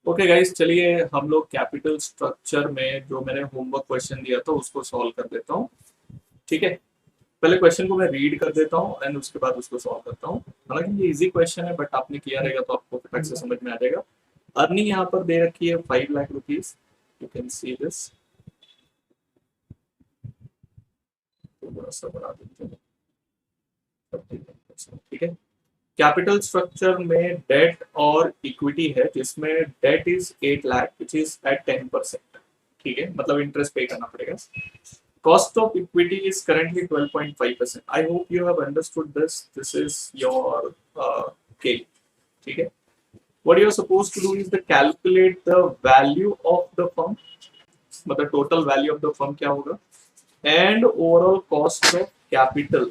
Okay guys, चलिए हम लोग कैपिटल स्ट्रक्चर में जो मैंने होमवर्क क्वेश्चन दिया था उसको सॉल्व कर देता हूँ। ठीक है। पहले क्वेश्चन को मैं रीड कर देता हूँ एंड उसके बाद उसको सॉल्व करता हूँ। हालांकि ये इजी क्वेश्चन है बट आपने किया रहेगा तो आपको फटाक से समझ में आ जाएगा। अर्निंग यहाँ पर दे रखी है 5 lakh rupees. You can see this. थोड़ा सा बढ़ा देते हैं। ठीक है। कैपिटल स्ट्रक्चर में डेट और इक्विटी है जिसमें debt is 8 lakh which is at 10%। ठीक है, मतलब इंटरेस्ट पे करना पड़ेगा। Cost of equity is currently 12.5%. I hope you have understood this. This is your K. ठीक है. What you are supposed to do is to calculate the value of the firm. मतलब total value of the firm क्या होगा? And overall cost of capital.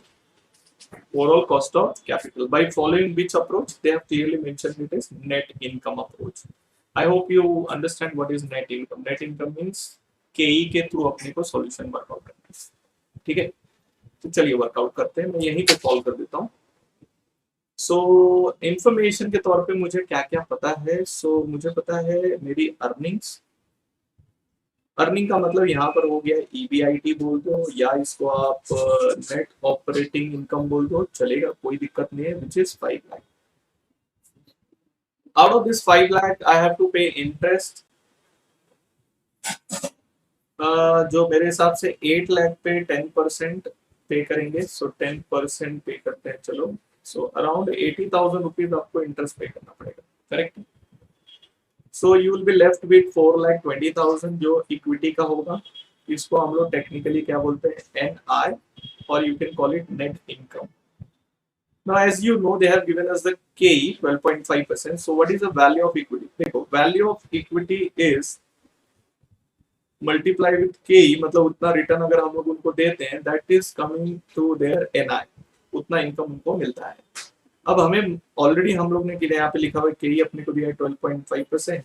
Overall cost of capital. By following which approach? They have clearly mentioned it as net income approach. I hope you understand what is net income. Net income means KE के through अपने को solution workout करना है। ठीक है, तो चलिए workout करते हैं। मैं यहीं पे सॉल्व कर देता हूँ। सो इंफॉर्मेशन के तौर पे मुझे क्या क्या पता है। मुझे पता है मेरी अर्निंग्स। अर्निंग का मतलब यहाँ पर हो गया ईबीआईटी बोल दो या इसको आप नेट ऑपरेटिंग इनकम बोल दो, चलेगा, कोई दिक्कत नहीं है, which is 5 lakh. Out of this 5 lakh I have to pay interest, जो मेरे हिसाब से 8 लाख पे 10% पे करेंगे। 10% पे करते हैं, चलो। अराउंड 80,000 रुपीज आपको इंटरेस्ट पे करना पड़ेगा, correct. You will be left with 4,20,000 जो इक्विटी का होगा। इसको हम लोग टेक्निकली क्या बोलते हैं, एन आई, और you can call it net income. Now, as you know, they have given us the KE 12.5%. So, what is the value of equity? देखो, value of equity is multiply with के, मतलब उतना return अगर हम लोग उनको देते हैं that is coming to their NI, उतना इनकम उनको मिलता है। अब हमें ऑलरेडी हम लोग ने किया, यहाँ पे लिखा हुआ के अपने को दिया है 12.5%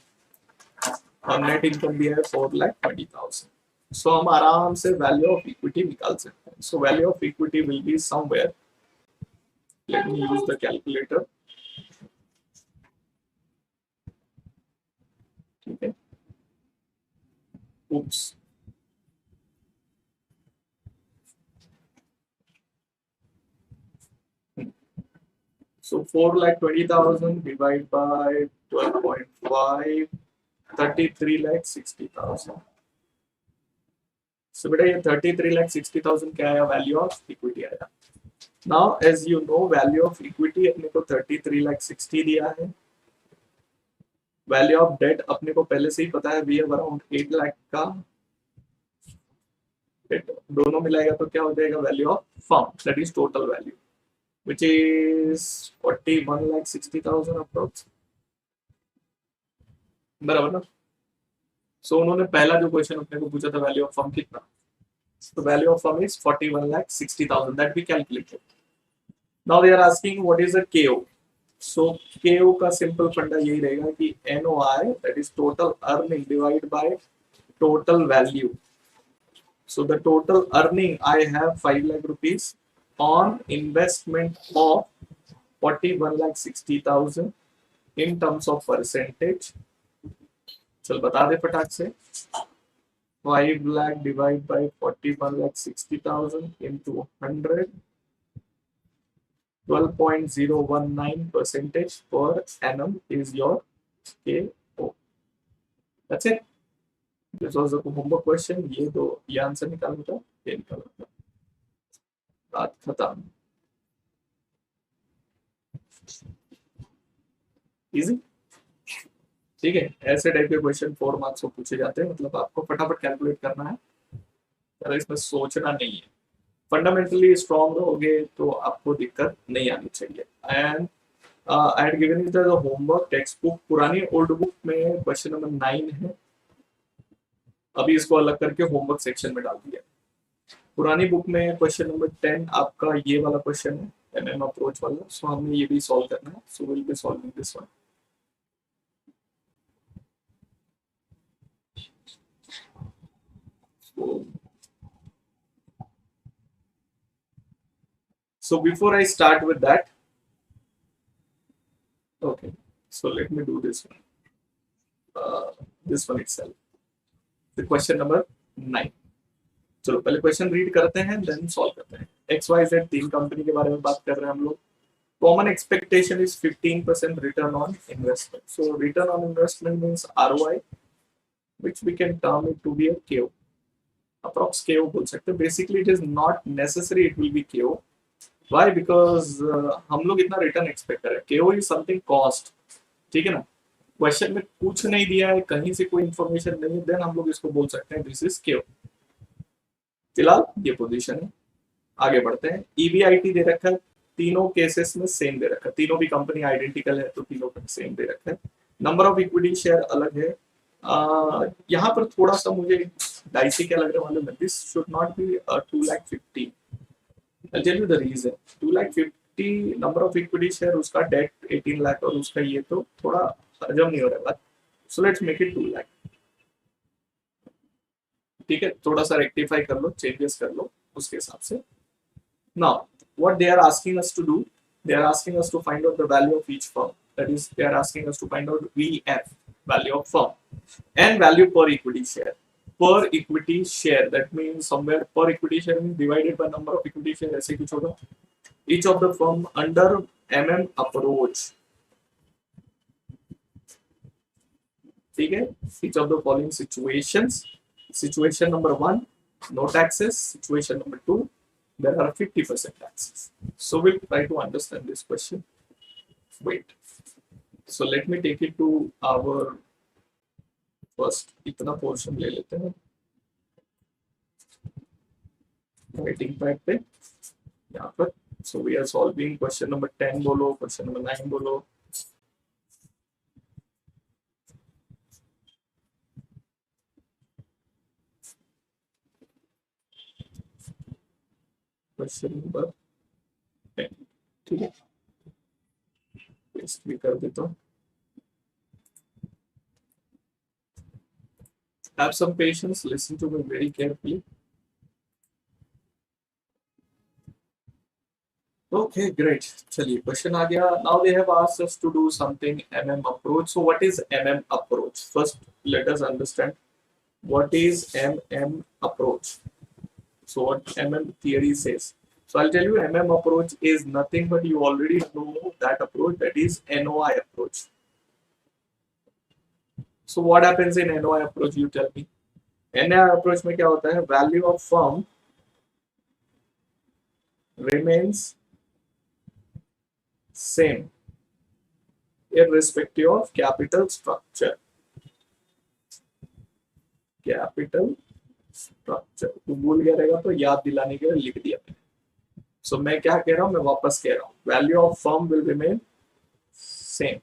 और नेट इनकम दिया है 4,20,000। हम आराम से वैल्यू ऑफ इक्विटी निकाल सकते हैं। Value of equity will be somewhere, let me use the calculator. ठीक है, oops, so 4,20,000 divided by 12.5, 33,60,000। बेटा ये 33,60,000 क्या आया, वैल्यू ऑफ इक्विटी आया। Now as you know value of equity अपने को 33,60,000 दिया है। वैल्यू ऑफ डेट अपने को पहले से ही पता है, वी हैव अराउंड 8 लाख का डेट, दोनों मिलाएगा तो क्या हो जाएगा, value of firm that is total value which is 41,60,000 approx, बराबर ना। उन्होंने पहला जो क्वेश्चन अपने को पूछा था वैल्यू ऑफ फर्म कितना, तो value of firm is 41,60,000 that we calculated. Now they are asking what is a K O. K O का सिंपल फंडा यही रहेगा कि NOI that is total earning divide by total value. The total earning I have 5 lakh rupees on investment of 41,60,000 in terms of percentage। चल बता दे फटाक से, 5 lakh divide by 41,60,000 into 100, 12.019% per annum is your KO। That's it. This was the homework question। ये answer निकालना था, ये निकालना था, बात खत्म। इजी, ठीक है। ऐसे टाइप के क्वेश्चन 4 मार्क्स को पूछे जाते हैं, मतलब आपको फटाफट कैलकुलेट करना है, इसमें सोचना नहीं है। फंडामेंटली स्ट्रॉन्ग रहोगे तो आपको दिक्कत नहीं आनी चाहिए। And I had given you the homework text book, पुरानी ओल्ड बुक में क्वेश्चन नंबर 9 है, अभी इसको अलग करके होमवर्क सेक्शन में डाल दिया। पुरानी बुक में क्वेश्चन नंबर 10 आपका ये वाला क्वेश्चन है, एमएम अप्रोच वाला। हमें ये भी सॉल्व करना है, will be solving this one. So before I start with that, okay, so let me do this one. This one itself. Question number 9। चलो पहले क्वेश्चन रीड करते हैं देन सॉल्व करते हैं। XYZ तीन कंपनी के बारे में बात कर रहे हैं हम लोग। Common expectation is 15% return on investment. So return on investment means ROI which we can term it to be a KO, approx KO बोल सकते हैं। Basically it is not necessary it will be KO। Why? Because हम लोग इतना return expect करें। KO is something cost, ठीक है ना। क्वेश्चन में कुछ नहीं दिया है, कहीं से कोई इंफॉर्मेशन नहीं है, देन हम लोग इसको बोल सकते हैं दिस इज KO। फिलहाल ये पोजीशन है। आगे बढ़ते हैं। EBIT दे रखा है, तीनों केसेस में सेम दे रखा है, तीनों भी कंपनी आइडेंटिकल है तो तीनों का सेम दे रखा है। नंबर ऑफ इक्विटी शेयर अलग है। यहाँ पर थोड़ा सा मुझे डाइसी क्या लग रहा है मालूम है? This should not be 2,50,000। I'll tell you the reason। 2,50,000 number of equity share, उसका डेट 18 लाख और उसका ये तो थोड़ा हजम नहीं हो रहा है बात। So let's make it 2 lakh. ठीक है, थोड़ा सा रेक्टिफाई कर लो, चेंजेस कर लो उसके हिसाब से। Now, what they are asking us to do, they are asking us to find out the value of each firm. That is, they are asking us to find out VF, value of firm, and value per equity share. Per equity share, that means somewhere per equity share means divided by number of equity share, ऐसे कुछ होगा। Each of the firm under MM approach, ठीक है। Each of the following situations. Situation number 1, no taxes. Situation number 2, there are 50% taxes. So we'll try to understand this question. Wait. So let me take it to our first इतना portion ले लेते हैं writing pad पे यहाँ पर। So we are solving question number 10 बोलो, question number 9 बोलो। Question number 10, ठीक है, पेस्ट भी कर देता हूँ। Have some patience, listen to me very carefully. Okay, great. चलिए क्वेश्चन आ गया। Now they have asked us to do something MM approach. So what is MM approach? First, let us understand what is MM approach. So what MM theory says. So I'll tell you, MM approach is nothing but you already know that approach, that is NOI approach. So what happens in NOI approach? You tell me. NOI approach में क्या होता है? Value of firm remains same irrespective of capital structure. Capital structure तो भूल गया रहेगा तो याद दिलाने के लिए लिख दिया मैंने। So मैं क्या कह रहा हूँ, मैं वापस कह रहा हूँ, value of firm will remain same.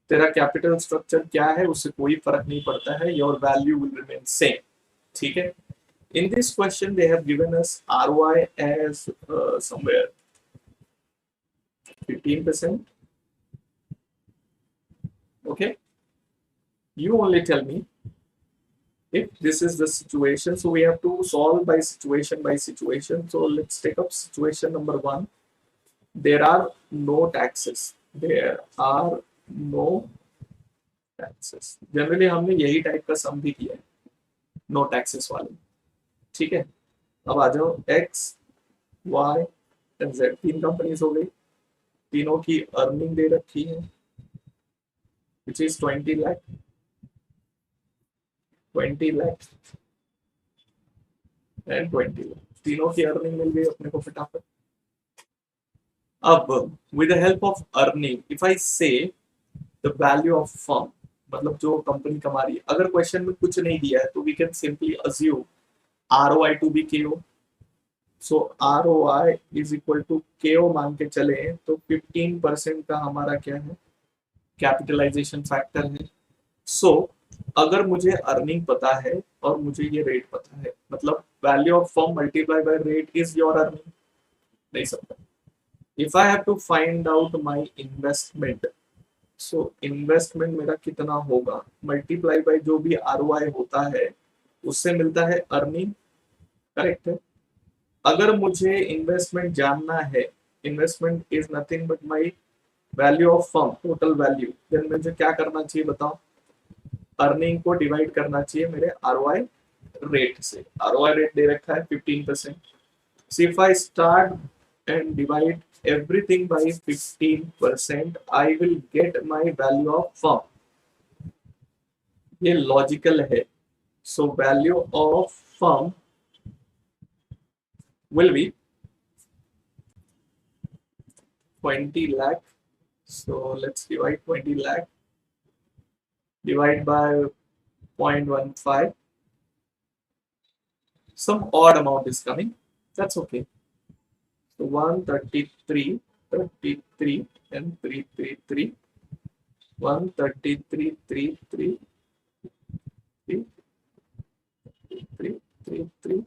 तेरा कैपिटल स्ट्रक्चर क्या है उससे कोई फर्क नहीं पड़ता है, your value will remain same, ठीक है। In this question they have given us ROI as somewhere 15%. Okay, you only tell me if this is the situation. So we have to solve by situation. So let's take up situation number 1. There are no taxes. There are no taxes. Generally हमने यही type का सम भी किया है, no taxes वाले, ठीक है। अब आ जाओ X, Y and Z, तीन कंपनीज हो गई, तीनों की अर्निंग दे रखी है which is 20 lakh and 20 lakh, तीनों की अर्निंग मिल गई अपने को फटाफट। अब with the help of earning if I से द वैल्यू ऑफ फर्म, मतलब जो कंपनी कमा रही है, अगर क्वेश्चन में कुछ नहीं दिया है तो we can simply assume ROI to be KO। So ROI is equal to KO मान के चले तो 15% का हमारा क्या है, कैपिटलाइजेशन फैक्टर है। सो अगर मुझे अर्निंग पता है और मुझे ये रेट पता है, मतलब value of firm multiply by rate is your earning, नहीं सकता। If I have to find out my investment, so investment मेरा कितना होगा, मल्टीप्लाई बाय जो भी ROI होता है उससे मिलता है अर्निंग, करेक्ट है। अगर मुझे इन्वेस्टमेंट जानना है, investment is nothing but my value of firm, total value, then मुझे क्या करना चाहिए बताओ, अर्निंग को डिवाइड करना चाहिए मेरे आरओआई रेट से। आरओआई रेट दे रखा है 15%। So if I start and divide everything by 15%, I will get my value of firm. ये लॉजिकल है। So value of firm will be 20 lakh. So let's divide 20 lakh divide by 0.15. Some odd amount is coming. That's okay. So 133, 33 and 333. 133, 33, 3, 3, 3, 3, 3.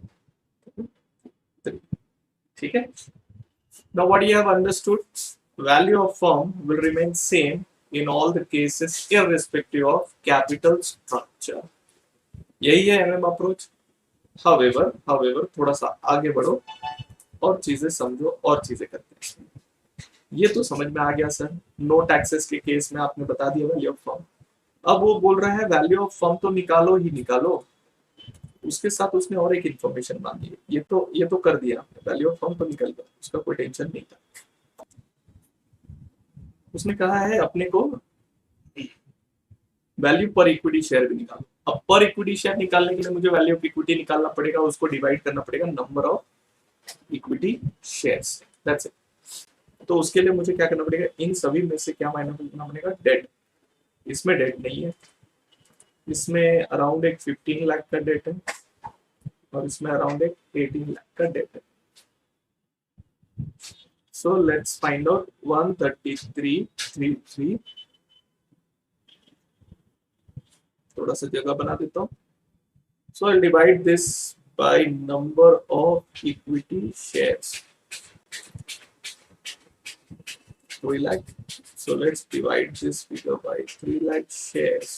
ठीक है? Now what you have understood, value of firm will remain same in all the cases irrespective of capital structure. यही है MM approach. however थोड़ा सा आगे बढ़ो और चीजें समझो और चीजें करते हैं। ये तो समझ में आ गया सर, नो टैक्सेस के केस में आपने बता दिया वैल्यू ऑफ फर्म। अब वो बोल रहा है वैल्यू ऑफ फर्म तो निकालो ही निकालो, उसके साथ उसने और एक इंफॉर्मेशन मांगी है। ये तो कर दिया आपने, वैल्यू ऑफ फर्म तो निकल गया, उसका कोई टेंशन नहीं था। उसने कहा है अपने को वैल्यू पर इक्विटी शेयर भी निकालो। अब पर इक्विटी शेयर निकालने के लिए मुझे वैल्यू ऑफ इक्विटी निकालना पड़ेगा, उसको डिवाइड करना पड़ेगा number of equity shares. That's it. तो उसके लिए मुझे क्या करना पड़ेगा, इन सभी में से क्या माइनस करना पड़ेगा, डेट। इसमें डेट नहीं है, इसमें अराउंड एक 15 लाख का डेट है और इसमें अराउंड एक 18 लाख का डेट है। So let's find out 133.33। थोड़ा सा जगह बना देता हूँ। So I divide this by number of equity shares, 3 lakh. So let's divide this figure by 3 lakh shares.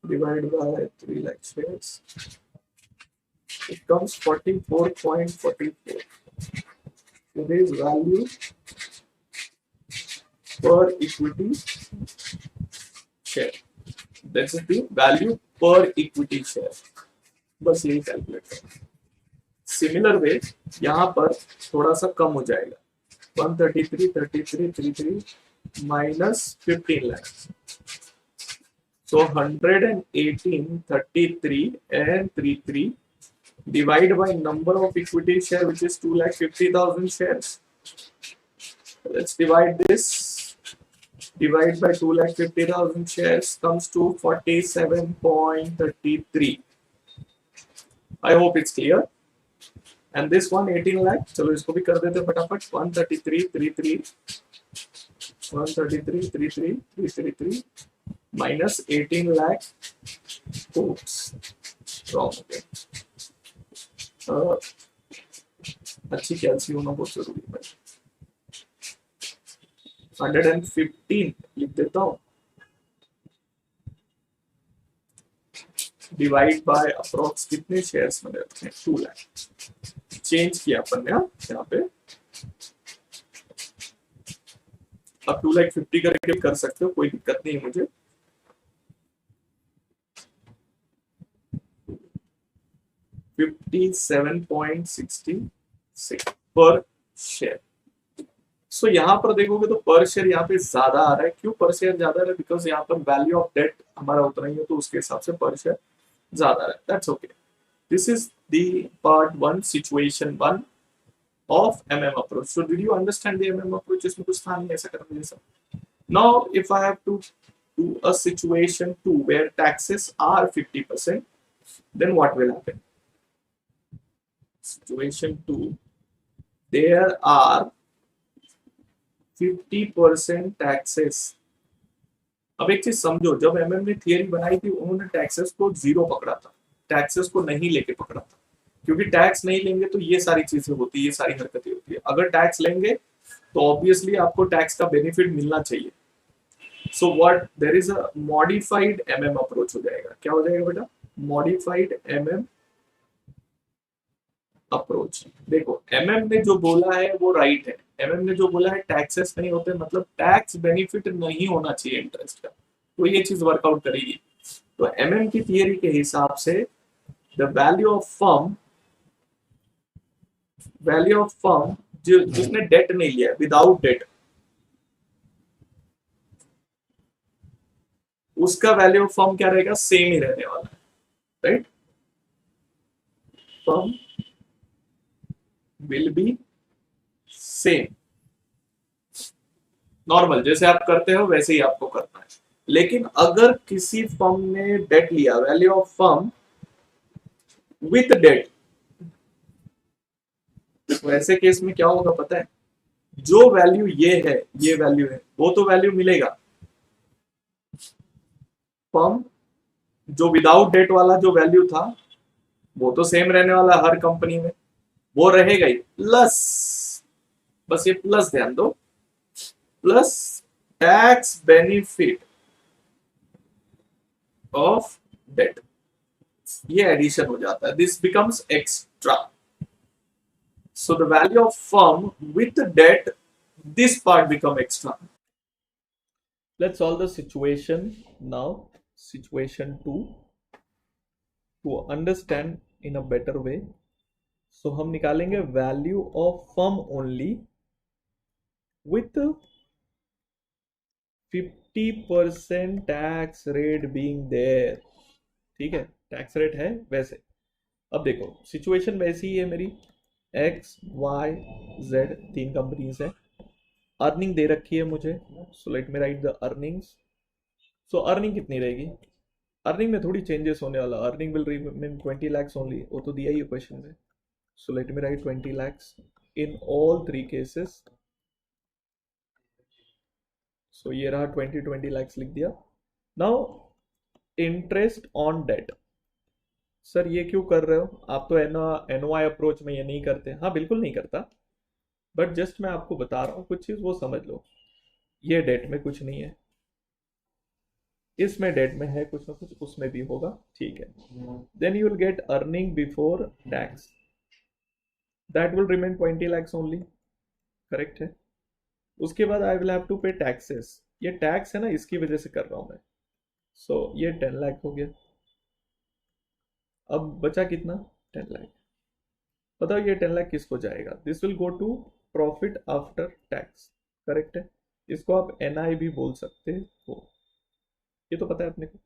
Divided by 3 lakh shares. It comes 44.44. So there is value per equity share. That is the value per equity share. बस यही calculate करना। Similar way यहाँ पर थोड़ा सा कम हो जाएगा, 133.33 minus 15 lakh. So 118.33 and 33 divide by number of equity share, which is 2,50,000 shares. Let's divide this. Divide by 2,50,000 shares comes to 47.33. I hope it's clear. And this one 18 lakh, चलो इसको भी कर देते फटाफट। 133.33 minus 18 lakh. Oops, wrong again. अच्छी कैलसी होना बहुत जरूरी है। 115 लिख देता हूँ, डिवाइड बाय अप्रोक्स कितने शेयर्स में रहते हैं, 2 लाख। चेंज किया अपन ने यहाँ पे। अब 2,50,000 करके कर सकते हो, कोई दिक्कत नहीं है मुझे। $57.66 पर शेयर। सो यहाँ पर देखोगे तो पर शेयर यहाँ पे ज्यादा आ रहा है। क्यों पर शेयर ज्यादा आ रहा है? बिकॉज यहाँ पर वैल्यू ऑफ डेट हमारा उतना ही है, तो उसके हिसाब से पर शेयर ज्यादा आ रहा है। That's okay. This is the part 1, situation 1 of MM approach. So did you understand the MM approach? इसमें कुछ था नहीं ऐसा करने जैसा। Now if I have to do a situation 2 where taxes are 50%, then what will happen? Situation 2, there are 50% taxes. अब एक चीज समझो, जब MM ने थियरी बनाई थी उन्होंने टैक्सेस को 0 पकड़ा था, टैक्सेस को नहीं लेके पकड़ा था। क्योंकि टैक्स नहीं लेंगे तो ये सारी चीजें होती है, ये सारी हरकतें होती है। अगर टैक्स लेंगे तो ऑब्वियसली आपको टैक्स का बेनिफिट मिलना चाहिए। So what, there is a modified MM approach हो जाएगा। क्या हो जाएगा बेटा? Modified MM approach. देखो एमएम ने जो बोला है वो राइट है। एमएम ने जो बोला है टैक्सेस नहीं होते, मतलब टैक्स बेनिफिट नहीं होना चाहिए इंटरेस्ट का, तो ये चीज वर्कआउट करेगी। तो एमएम की थियरी के हिसाब से द वैल्यू ऑफ फर्म जिसने डेट नहीं लिया, विदाउट डेट, उसका वैल्यू ऑफ फर्म क्या रहेगा, सेम ही रहने वाला है, right. Firm will B same, normal जैसे आप करते हो वैसे ही आपको करना है। लेकिन अगर किसी फर्म ने डेट लिया, value of firm with debt, तो ऐसे केस में क्या होगा पता है, जो वैल्यू ये है, ये वैल्यू है, वो तो वैल्यू मिलेगा। फर्म जो विदाउट डेट वाला जो वैल्यू था वो तो सेम रहने वाला हर कंपनी में, वो रहेगा ही, प्लस, बस ये प्लस ध्यान दो, plus tax benefit of debt, ये एडिशन हो जाता है, this becomes extra. So the value of firm with debt, this part become extra. Let's solve the situation now, situation 2, to understand in a better way. So हम निकालेंगे value of firm only with 50% tax rate being there, ठीक है, tax rate है वैसे। अब देखो situation वैसी ही है मेरी, एक्स वाई जेड तीन कंपनीज है, अर्निंग दे रखी है मुझे, so let me write the earnings. So earning कितनी रहेगी, अर्निंग में थोड़ी चेंजेस होने वाला, earning will remain 20 lakhs only, वो तो दिया ही है क्वेश्चन में। So let me write 20 lakhs in all three cases. So ये रहा 20 lakhs लिख दिया। Now interest on debt, sir ये क्यों कर रहे हो आप, तो एनओआई अप्रोच में ये नहीं करते, हाँ बिल्कुल नहीं करता, बट जस्ट मैं आपको बता रहा हूँ कुछ चीज़ वो समझ लो। ये डेट में कुछ नहीं है, इसमें डेट में है कुछ ना कुछ, उसमें भी होगा, ठीक है। Then you will get earning before tax, that will remain 20 lakhs only, correct है। उसके बाद I will have to pay taxes, ये टैक्स है ना इसकी वजह से कर रहा हूं मैं। सो ये 10 लाख हो गया। अब बचा कितना, 10 लाख। बताओ ये 10 लाख किसको जाएगा, this will go to profit after tax, correct है। इसको आप एनआई भी बोल सकते हो, ये तो पता है अपने को।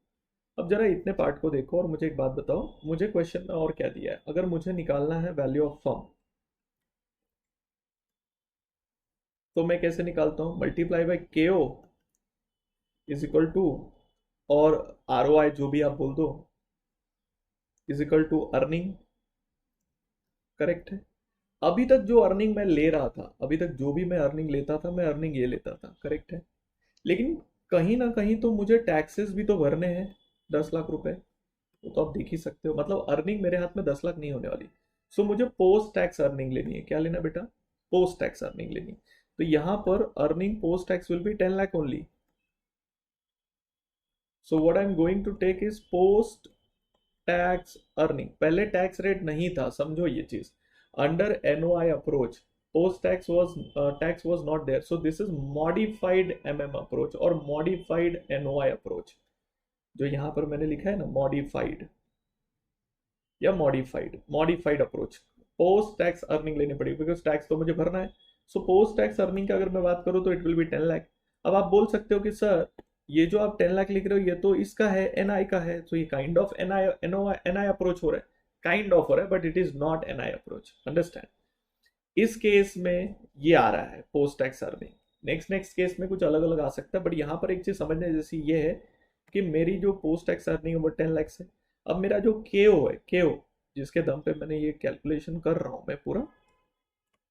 अब जरा इतने पार्ट को देखो और मुझे एक बात बताओ, मुझे क्वेश्चन में और क्या दिया है, अगर मुझे निकालना है वैल्यू ऑफ फर्म, तो मैं कैसे निकालता हूँ, multiply by K O is equal to, और आर ओ आई जो भी आप बोल दो, is equal to earning, correct है। अभी तक जो अर्निंग मैं ले रहा था, अभी तक जो भी मैं अर्निंग लेता था, मैं अर्निंग ये लेता था, करेक्ट है। लेकिन कहीं ना कहीं तो मुझे टैक्सेस भी तो भरने हैं, 10 लाख रुपए, वो तो आप देख ही सकते हो, मतलब अर्निंग मेरे हाथ में 10 लाख नहीं होने वाली। सो मुझे पोस्ट टैक्स अर्निंग लेनी है, क्या लेना बेटा, पोस्ट टैक्स अर्निंग लेनी। तो यहां पर earning post tax will be 10 lakh only. So what I am going to take is post tax earning, पहले टैक्स रेट नहीं था, समझो ये चीज, under NOI approach tax was not there, so this is modified M M approach और modified NOI approach, जो यहां पर मैंने लिखा है ना मॉडिफाइड या modified approach. Post tax earning लेनी पड़ेगी बिकॉज टैक्स तो मुझे भरना है। सो पोस्ट टैक्स अर्निंग की अगर मैं बात करूं तो इट विल बी 10 लाख। अब आप बोल सकते हो कि सर ये जो आप 10 लाख लिख रहे हो ये तो इसका है, एनआई का है, तो ये काइंड ऑफ एनआई अप्रोच हो रहा है, काइंड ऑफ हो रहा है, but it is not NI approach, understand. इस केस में ये आ रहा है post tax earning, next case में कुछ अलग अलग आ सकता है, बट यहाँ पर एक चीज समझने जैसी ये है कि मेरी जो पोस्ट टैक्स अर्निंग है वो 10 लाख है। अब मेरा जो केओ है, केओ जिसके दम पे मैंने ये कैलकुलेशन कर रहा हूँ मैं पूरा,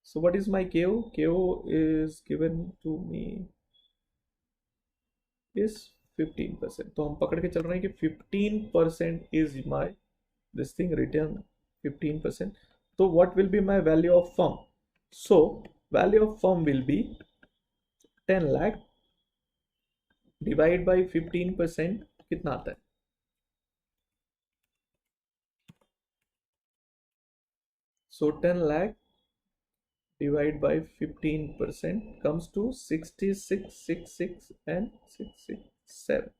so what is my K O, K O is given to me is 15%, तो हम पकड़ के चल रहे हैं कि 15% is my this thing return 15%। तो what will be my value of firm, so value of firm will be 10 lakh divide by 15%, कितना आता है, So 10 lakh divided by 15% comes to 6666 and 667.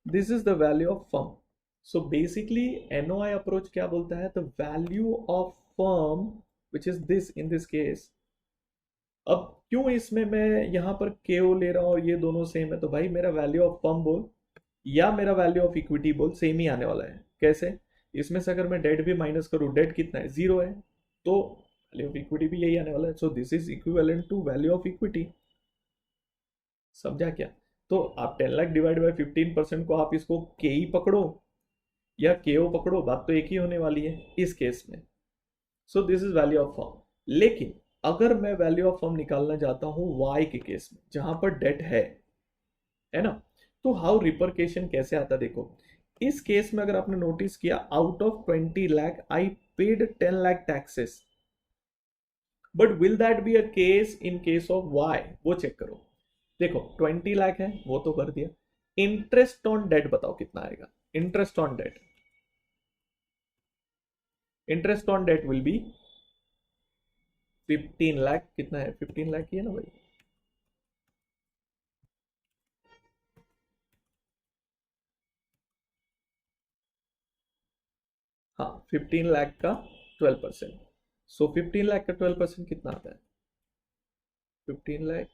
This is the value of firm. So basically NOI approach क्या बोलता है, the value of firm which is this in this case. अब क्यों इसमें मैं यहाँ पर KO ले रहा हूँ और ये दोनों सेम है, तो भाई मेरा वैल्यू ऑफ फर्म बोल या मेरा वैल्यू ऑफ इक्विटी बोल सेम ही आने वाला है। कैसे? इसमें से अगर मैं डेट भी माइनस करूँ, डेट कितना है, 0 है, तो वैल्यू ऑफ इक्विटी भी यही आने वाला है। So this is equivalent to value of equity. समझा क्या? तो आप 10 लाख डिवाइड बाय 15% को आप इसको के ही पकड़ो या केओ पकड़ो, बात तो एक ही होने वाली है इस केस में। सो this is value of firm. लेकिन अगर मैं वैल्यू ऑफ फर्म निकालना चाहता हूं वाई के केस में जहां पर डेट है ना, तो हाउ रिपरकेशन कैसे आता देखो। इस केस में अगर आपने नोटिस किया, out of 20 lakh I paid 10 lakh taxes, but will that be a case in case of Y, वो चेक करो। देखो 20 लाख है वो तो कर दिया, इंटरेस्ट ऑन डेट बताओ कितना आएगा। Interest on debt, interest on debt will be 15 lakh. कितना है? 15 लाख ही है ना भाई। हाँ 15 लाख का 12%। सो 15 लाख का 12% कितना आता है? 15 लाख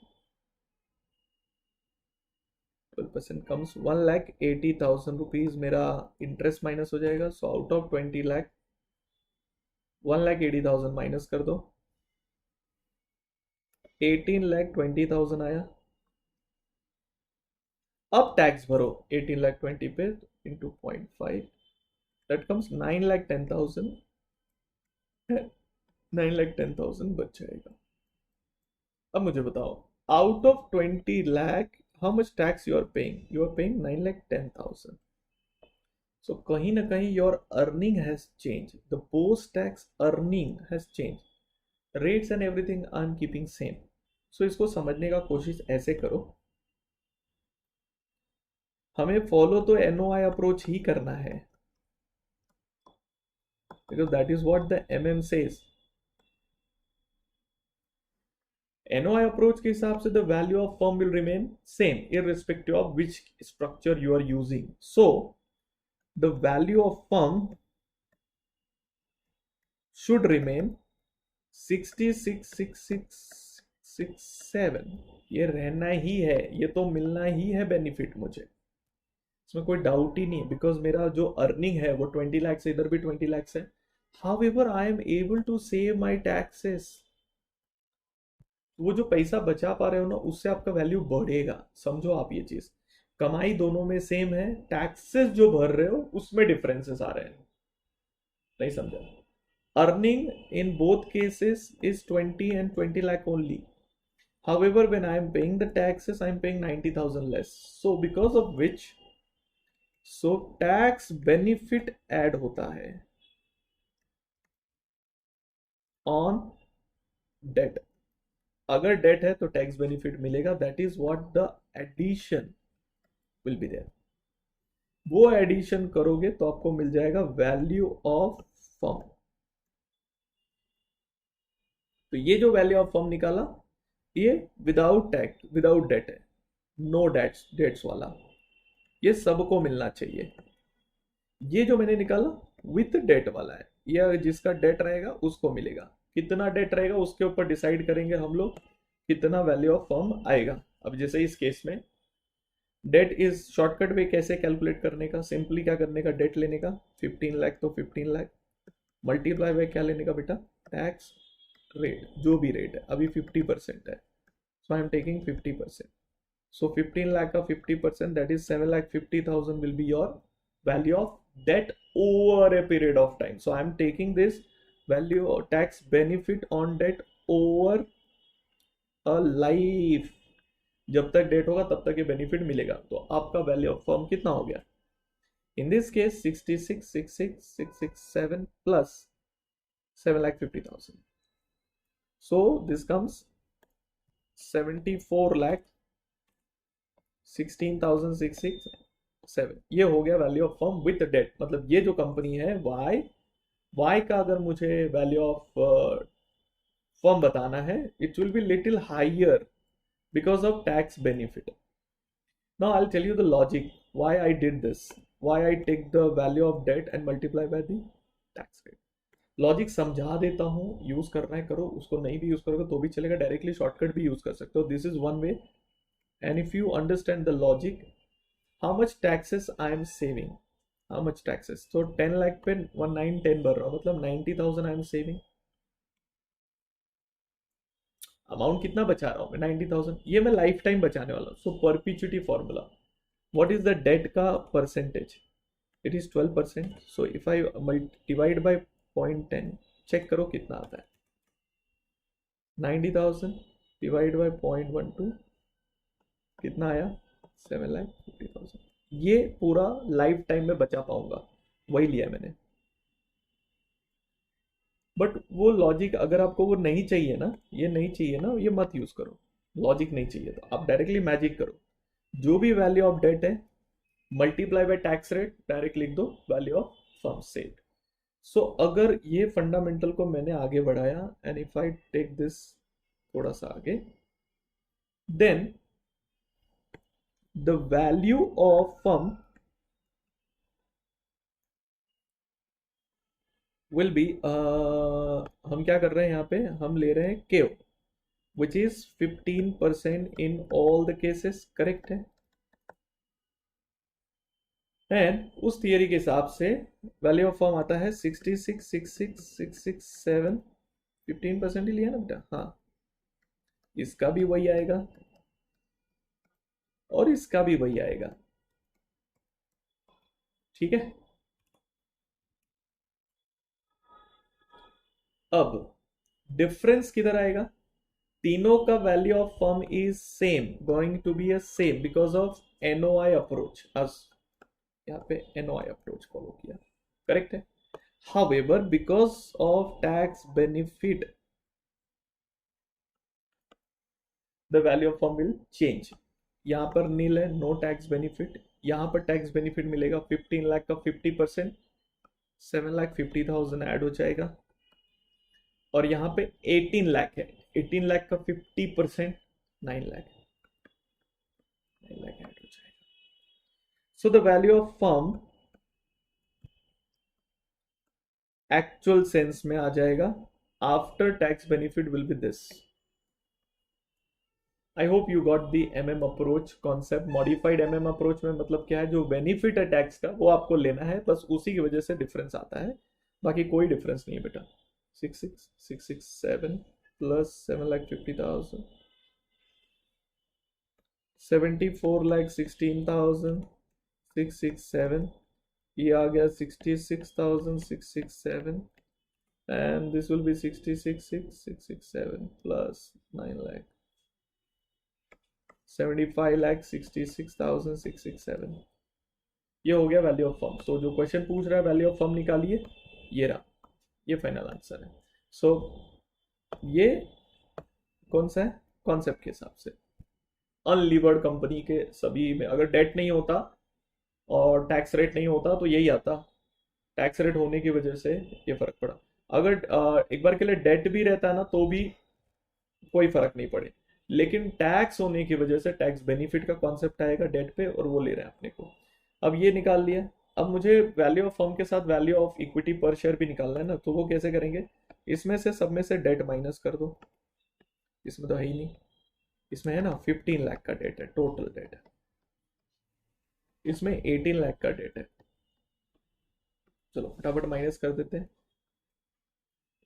12% कम्स 1,80,000 रुपीज मेरा इंटरेस्ट माइनस हो जाएगा। So out of 20 lakh 1,80,000 minus कर दो, 18,20,000 आया। अब टैक्स भरो 18,20,000 पे इंटू 0.5, दैट कम्स 9,10,000। 9,10,000 बच जाएगा। अब मुझे बताओ, out of 20 lakh how much tax you are paying? You are paying 9,10,000। So कहीं ना कहीं your earning has change, the post tax earning has change, rates and everything I am keeping same. So इसको समझने का कोशिश ऐसे करो, हमें फॉलो तो एनओआई अप्रोच ही करना है, because that is what the MM says. NOI approach के हिसाब से the value of firm will remain same irrespective of which structure you are using. So the value of firm should remain 666667। ये रहना ही है, ये तो मिलना ही है बेनिफिट मुझे, इसमें कोई डाउट ही नहीं है, बिकॉज मेरा जो अर्निंग है वो 20 लाख से, इधर भी 20 लाख है। However, I am able to save my taxes. वो जो पैसा बचा पा रहे हो ना, उससे आपका वैल्यू बढ़ेगा। समझो आप ये चीज, कमाई दोनों में सेम है, टैक्सेस जो भर रहे हो उसमें डिफरेंसेस आ रहे हैं। नहीं समझा? Earning in both cases is 20 and 20 lakh only. However, when I am paying the taxes, I am paying 90,000 less. So because of which, so tax benefit add होता है on debt। अगर डेट है तो tax benefit मिलेगा, that is what the addition will be there. वो addition करोगे तो आपको मिल जाएगा वैल्यू ऑफ फर्म। तो ये जो वैल्यू ऑफ फर्म निकाला, ये विदाउट टैक्स विदाउट डेट है, नो डेट्स डेट्स वाला, ये सबको मिलना चाहिए। ये जो मैंने निकाला विथ डेट वाला है, ये जिसका डेट रहेगा उसको मिलेगा। कितना डेट रहेगा उसके ऊपर डिसाइड करेंगे हम लोग कितना वैल्यू ऑफ फर्म आएगा। अब जैसे इस केस में डेट इज शॉर्टकट वे कैसे कैलकुलेट करने का, सिंपली क्या करने का, डेट लेने का 15 लाख, तो 15 लाख मल्टीप्लाई बाय क्या लेने का बेटा, टैक्स रेट, जो भी रेट है अभी 50% है, सो आई एम टेकिंग 50%। सो 15 लाख का 50% that is 7,50,000 will be your value of debt over a period of time. So I am taking this value or tax benefit on debt over a life। जब तक date होगा तब तक ये benefit मिलेगा। तो आपका वैल्यू ऑफ फर्म कितना हो गया? In this case 66,66,667 plus 7,50,000। So this comes 74,16,667। ये हो गया value of firm with debt. मतलब ये जो कंपनी है वाई, वाई का अगर मुझे वैल्यू ऑफ फर्म बताना है, it will be little higher because of tax benefit. Now I'll tell you the logic why I did this, why I take the value of debt and multiply by the tax rate. Logic समझा देता हूँ, use करना है करो, उसको नहीं भी use करोगे तो भी चलेगा, डायरेक्टली शॉर्टकट भी यूज कर सकते हो, this is one way. And if you understand the logic, how much taxes I am saving, how much taxes, तो 10 लाख पे 1910 भर रहा हूँ, मतलब 90,000 आई एम सेविंग. अमाउंट कितना बचा रहा हूँ मैं, 90,000, ये मैं लाइफ टाइम बचाने वाला हूँ. So perpetuity formula, what is the debt का percentage, it is 12%. So if I divide by 0.10, check करो कितना आता है, 90,000 डिवाइड बाय 0.12 कितना आया, 7,50,000. ये पूरा लाइफ टाइम में बचा पाऊंगा, वही लिया मैंने. बट वो लॉजिक अगर आपको वो नहीं चाहिए ना, ये नहीं चाहिए ना, ये मत यूज करो. लॉजिक नहीं चाहिए तो आप डायरेक्टली मैजिक करो, जो भी वैल्यू ऑफ डेट है multiply by tax rate, direct लिख दो value of firm set. So अगर ये फंडामेंटल को मैंने आगे बढ़ाया, and if I take this थोड़ा सा आगे, then the value of firm will be, हम क्या कर रहे हैं यहाँ पे, हम ले रहे हैं केओ which is 15% in all the cases, correct है. एंड उस थियरी के हिसाब से वैल्यू ऑफ फर्म आता है 66, 66, 667, 15% ही लिया ना बेटा, हाँ. इसका भी वही आएगा और इसका भी वही आएगा, ठीक है. अब डिफरेंस किधर आएगा, तीनों का value of firm is same, going to be a same because of NOI approach, as यहाँ पे एनओआई अप्रोच फॉलो किया, करेक्ट है. However because of tax benefit the value of firm will change. यहाँ पर नील है, नो टैक्स बेनिफिट, यहाँ पर tax benefit मिलेगा 15 लाख का 50%, 7,50,000 ऐड हो जाएगा. और यहाँ पे 18 लाख है, 18 लाख का 50%, 9 लाख, 9 लाख ऐड हो जाएगा. सो the value of firm actual sense में आ जाएगा after tax benefit will be this. I hope you got the MM approach concept. Modified M M approach में मतलब क्या है, जो बेनिफिट है टैक्स का वो आपको लेना है, बस उसी की वजह से डिफरेंस आता है, बाकी कोई डिफरेंस नहीं है बेटा. 66,667 प्लस 7,50,000, 74,16,667, ये आ गया 66,667, and this will be 66,667 plus 9 lakh, 75,66,667. ये हो गया वैल्यू ऑफ फर्म. सो जो क्वेश्चन पूछ रहा है वैल्यू ऑफ फर्म निकालिए, ये रहा, ये फाइनल आंसर है. सो ये कौन सा है, कॉन्सेप्ट के हिसाब से अनलीवर्ड कंपनी के सभी में अगर डेट नहीं होता और टैक्स रेट नहीं होता तो यही आता, टैक्स रेट होने की वजह से ये फर्क पड़ा. अगर एक बार के लिए डेट भी रहता है ना तो भी कोई फर्क नहीं पड़े, लेकिन टैक्स होने की वजह से टैक्स बेनिफिट का कॉन्सेप्ट आएगा डेट पे, और वो ले रहे हैं अपने को. अब ये निकाल लिया, अब मुझे वैल्यू ऑफ फर्म के साथ वैल्यू ऑफ इक्विटी पर शेयर भी निकालना है ना, तो वो कैसे करेंगे, इसमें से सब में से डेट माइनस कर दो, इसमें तो है ही नहीं, इसमें है ना 15 लाख का डेट है, टोटल डेट है, इसमें 18 लाख का डेट है. चलो फटाफट माइनस कर देते हैं.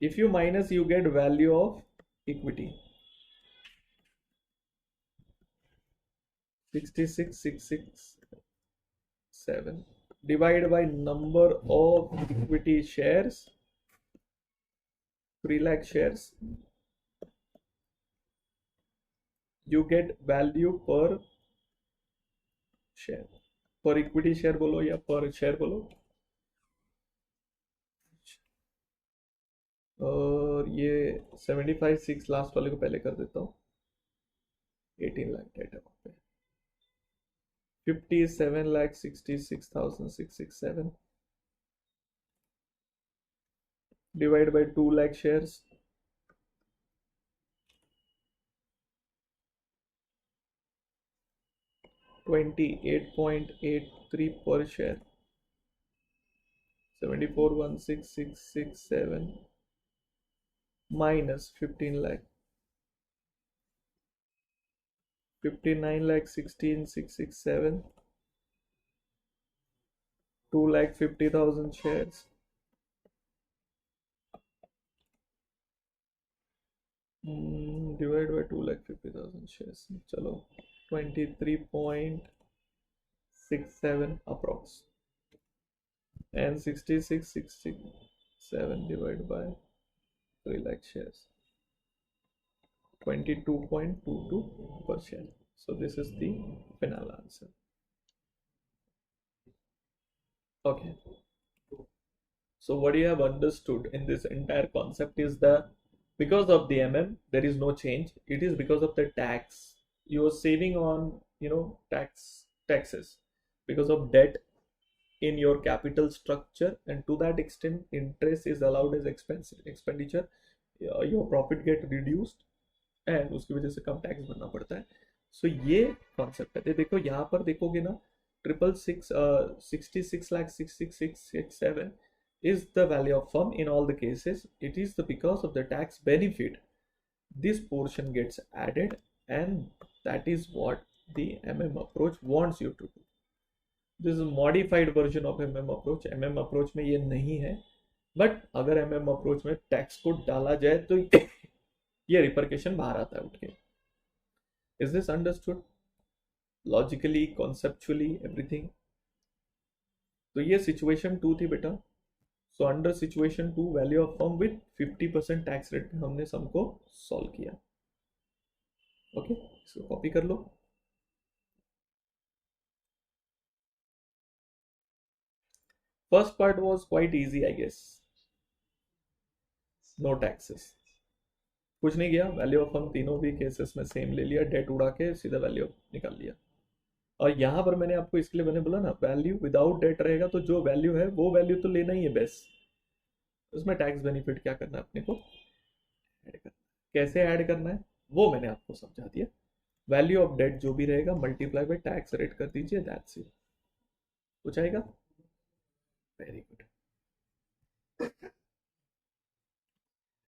If you minus you get value of equity 66,667 divided by number of equity shares, 3 lakh shares, you get value per share, पर इक्विटी शेयर बोलो या पर शेयर बोलो. और ये 75,6 लास्ट वाले को पहले कर देता हूँ, 18 लाख डेट है वहाँ पे, 57,66,667 divide by 2 lakh shares, 28.83 per share, 74,16,667 minus 15 lakh, 59 lakh 16,667, 2 lakh 50,000 shares, divide by 2 lakh 50,000 shares, चलो 23.67 approx, and 66,67 divided by 3 lakh shares, 22.22 per share. So this is the final answer. Okay. So what you have understood in this entire concept is that because of the there is no change. It is because of the tax. You are saving on, taxes because of debt in your capital structure, and to that extent interest is allowed as expenditure. Your profit get reduced and उसकी वजह से कम tax भरना पड़ता है. सो ये concept है. देखो यहाँ पर देखोगे ना, 66,66,667 is the value of firm in all the cases. It is because of the tax benefit this portion gets added, and that is what the approach wants you to do. This is modified version of approach. approach में ये नहीं है, but अगर approach में tax को डाला जाए तो ये रिपरकेशन बाहर आता है उठ के. Is this understood logically, conceptually, everything? तो ये सिचुएशन 2 थी बेटा. So under situation 2 value of firm with 50% tax rate में हमने सम को सॉल्व किया. ओके, इसको कॉपी कर लो. First part was quite easy I guess. No taxes, कुछ नहीं किया. वैल्यू ऑफ फर्म तीनों भी केसेस में सेम ले लिया, डेट उड़ा के सीधा वैल्यू निकाल लिया. और यहाँ पर मैंने आपको इसके लिए मैंने बोला ना, वैल्यू विदाउट डेट रहेगा तो जो वैल्यू है वो वैल्यू तो लेना ही है बेस. उसमें टैक्स बेनिफिट क्या करना है अपने को, ऐड करना. कैसे ऐड करना है वो मैंने आपको समझा दिया. वैल्यू ऑफ डेट जो भी रहेगा मल्टीप्लाई बाय टैक्स रेट कर दीजिए, दैट्स इट. कुछ आएगा? Very good.